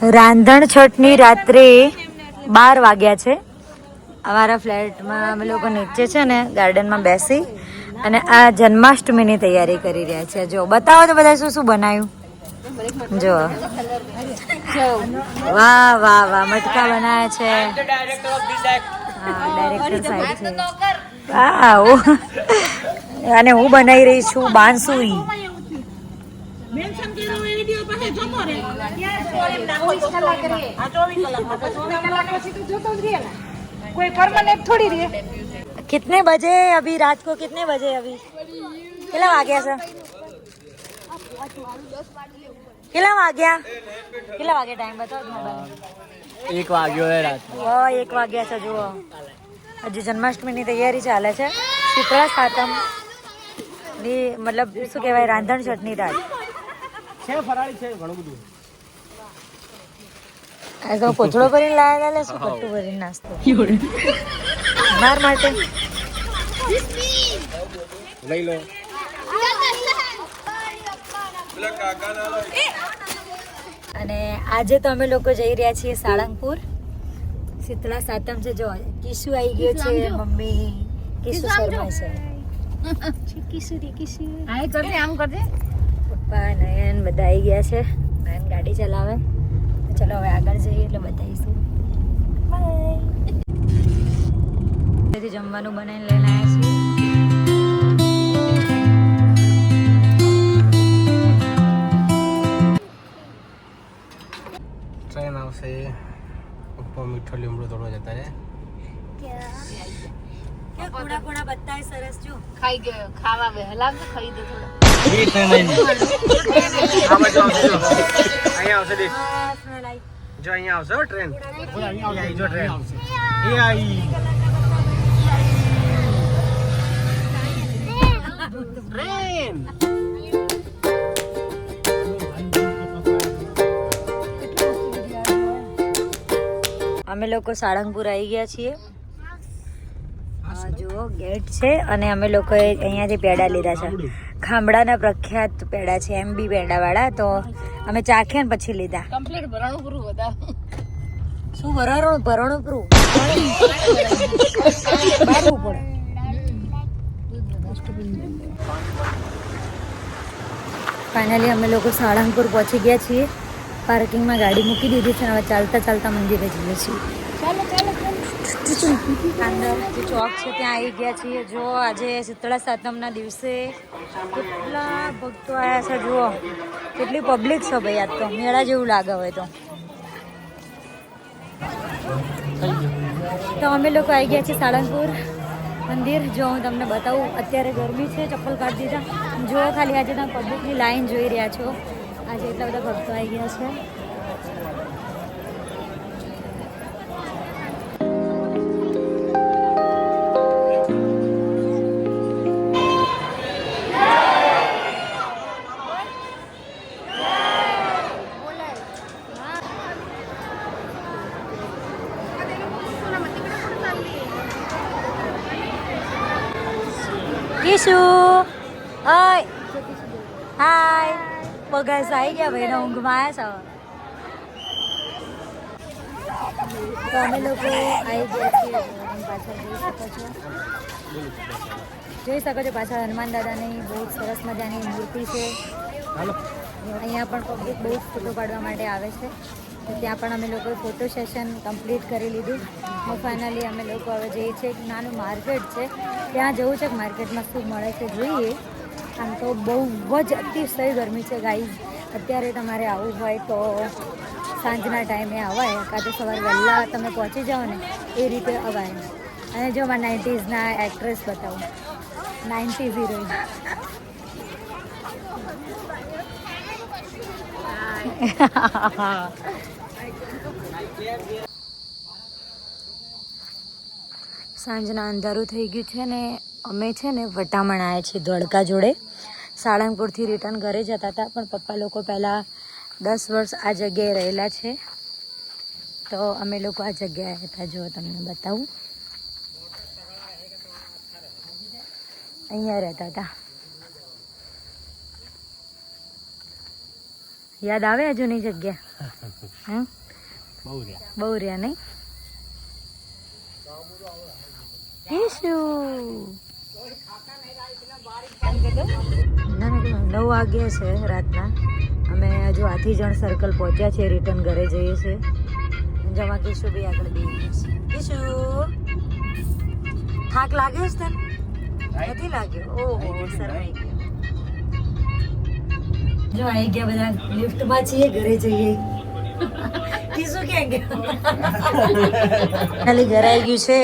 રાંધણ છઠની રાત્રે 12 વાગ્યા છે. અમારા ફ્લેટમાં અમે લોકો નીચે છે ને ગાર્ડનમાં બેસી અને આ જન્માષ્ટમીની તૈયારી કરી રહ્યા છે. જો બતાવો તો બધા શું શું બનાવ્યું. જો વાહ વાહ વાહ મટકા બનાવ્યા છે. હા ડાયરેક્ટર સાહેબ છે. વાહ અને હું બનાવી રહી છું બાંસુરી. कोई परमानेंट थोड़ी रही है. कितने बजे अभी रात को कितने बजे अभी કેટલા વાગ્યા છે? કેટલા વાગ્યા ટાઈમ બતાવો મોબાઈલ. 1 વાગ્યો હે રાત. 1 વાગ્યા છે. જુઓ હજી જન્માષ્ટમીની તૈયારી ચાલે છે. શીતળા સાતમ ની મતલબ શું કહેવાય રાંધણ છઠની રાત છે. ફરાળી છે ઘણું બધું. આ તો કોથળો ભરીને લાયા લે શું કટ્ટુ ભરીને નાસ્તો માર માટે લઈ લો. અને આજે તો અમે લોકો જઈ રહ્યા છીએ સાળંગપુર. શીતળા સાતમ છે. જો કિશુ આવી ગયો છે. મમ્મી કિશુ શર્મા છે. પપ્પા નયન બધા આવી ગયા છે. નયન ગાડી ચલાવે. ચલો હવે આગળ જઈએ એટલે બતાવીશું. બાય. જમવાનું બનાવીને લઈને આવ્યા છીએ. ટ્રેન આવશે. ઉપર મીઠો લીમડો થોડો જતા રહે. કોણા કોણા બતાય સરસ. જો ખાઈ ગયો ખાવા બે હલાવ તો ખાઈ દે થોડો. એ ટ્રેન અહીંયા આવશે. જો અહીંયા આવશે ટ્રેન. જો ટ્રેન એ આવી. ટ્રેન અમે લોકો સાળંગપુર આવી ગયા છીએ. જુઓ ગેટ છે અને અમે લોકોએ અહીંયાથી પેડા લીધા છે. ખામડાના પ્રખ્યાત પેડા છે MB પેડાવાળા. તો અમે ચાખ્યા ને પછી લીધા. કમ્પ્લીટ ભરાણું પૂરું હતા. શું ભરાણું પૂરું બારવું પડે. ફાઇનલી અમે લોકો સાળંગપુર પહોંચી ગયા છીએ. પાર્કિંગમાં ગાડી મૂકી દીધી છે. હવે ચાલતા ચાલતા મંદિરે જઈએ છીએ. અંદર જે ચોક છે ત્યાં આવી ગયા છીએ. જો આજે શીતળા સાતમના દિવસે કેટલા ભક્તો આવ્યા છે. જુઓ કેટલી પબ્લિક છે ભાઈ. આજ તો મેળા જેવું લાગે હોય તો અમે લોકો આવી ગયા છીએ સાળંગપુર મંદિર. જો હું તમને બતાવું. અત્યારે ગરમી છે. ચપ્પલ કાઢી દીધા. જુઓ ખાલી આજે તમે પબ્લિકની લાઈન જોઈ રહ્યા છો. આજે એટલા બધા ભક્તો આવી ગયા છે. કિશુ હાય હાય પગાસ આવી ગયા ભાઈ. ઊંઘમાં આવ્યા છે. તો અમે લોકો આવી ગયા છીએ. પાછળ જોઈ શકો છો પાછળ હનુમાન દાદાની બહુ સરસ મજાની મૂર્તિ છે. અહીંયા પણ પબ્લિક બહુ ફોટો પાડવા માટે આવે છે. તો ત્યાં પણ અમે લોકોએ ફોટો સેશન કમ્પ્લીટ કરી લીધું. ફાઇનલી અમે લોકો હવે જઈએ છીએ. એક નાનું માર્કેટ છે ત્યાં જવું છે. માર્કેટમાં શું મળે છે જોઈએ. આમ તો બહુ જ અતિશય ગરમી છે ગાઈઝ. અત્યારે તમારે આવવું હોય તો સાંજના ટાઈમે અવાય, કાં તો સવારે વહેલા તમે પહોંચી જાઓ ને એ રીતે અવાય. અને જો મારા 90s એક્ટ્રેસ બતાવું, 90s હિરોઈન. સાંજના અંધારું થઈ ગયું છે ને અમે છે ને વટામણ આવ્યા છીએ ધોળકા જોડે. સાળંગપુરથી રિટર્ન ઘરે જતા હતા, પણ પપ્પા લોકો પહેલાં 10 વર્ષ આ જગ્યાએ રહેલા છે, તો અમે લોકો આ જગ્યાએ આવ્યા હતા. જો તમને બતાવું, અહીંયા રહેતા હતા. યાદ આવે હજુની જગ્યા? હમ બહુ રહ્યા. બહુ રહ્યા નહીં? કેશું ના 9 વાગ્યા છે રાતના. અમે હજુ હાથીજણ સર્કલ પહોંચ્યા છીએ, રિટર્ન ઘરે જઈએ છીએ. જમા કેશું બી આગળ બેસી જશે. કેશું થાક લાગે છે તને? નથી લાગ્યો? ઓહો સરવાઈ ગયો. જો આવી ગયા બધા લિફ્ટમાં છીએ, ઘરે જઈએ. કેશું ક્યાં ગયા? ખાલી ઘરે આવી ગયું છે.